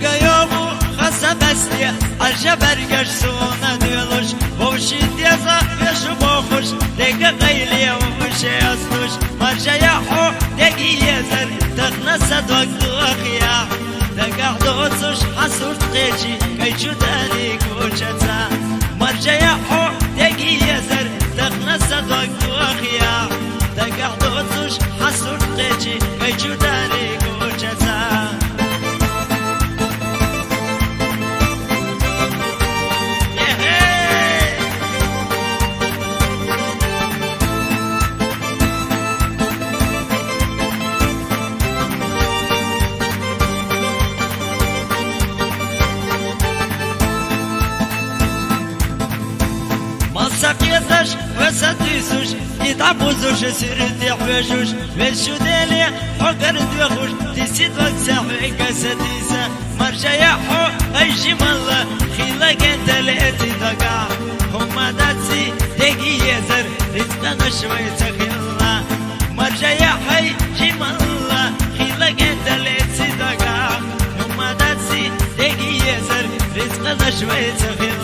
يومو خسا بستي الجبر قرسونا ديلوش وشي تيزا يشو بوخوش ديك قيلي ومشي أصلوش مرجع يحو ديكي يزر تغنسد وقت وخيا دقعد وصوش حصور تقيجي كي جداني كوشتا مرجع يحو ديكي يزر تغنسد وقت وخيا دقعد وصوش حصور تقيجي كي جداني كوشتا سقيتش وستيسوش يتعبوزوش سيرتي حواجوش والشو دالي حقر ديخوش تسيد وقت ساحوك ستيسا مرجع يحو ايجي مالا خيلك انت لاتي دقع هما داتسي دقي يزر رزقنا شوية خيلا مرجع يحي جي مالا خيلك انت لاتي دقع هما داتسي دقي يزر رزقنا شوية خيلا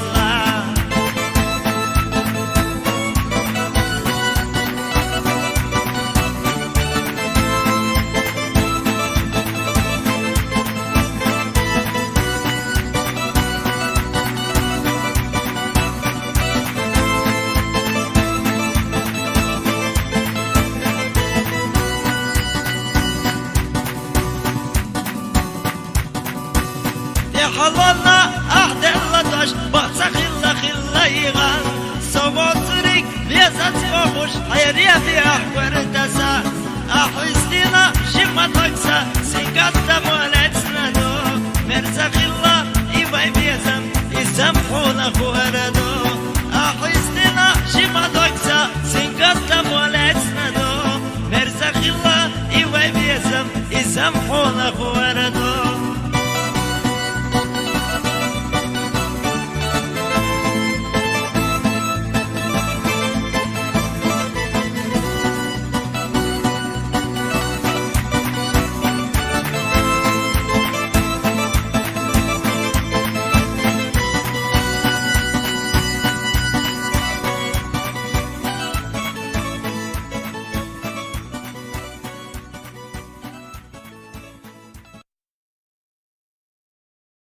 حلالنا أحد اللطش بغسا خلا خلا يغان صوترك بيزت فوش حيريا في أحوار تسا أحوستينا شما تكسا سيكات دمولت سندو مرزا خلا إيباي بيزم يسمحونا خوارد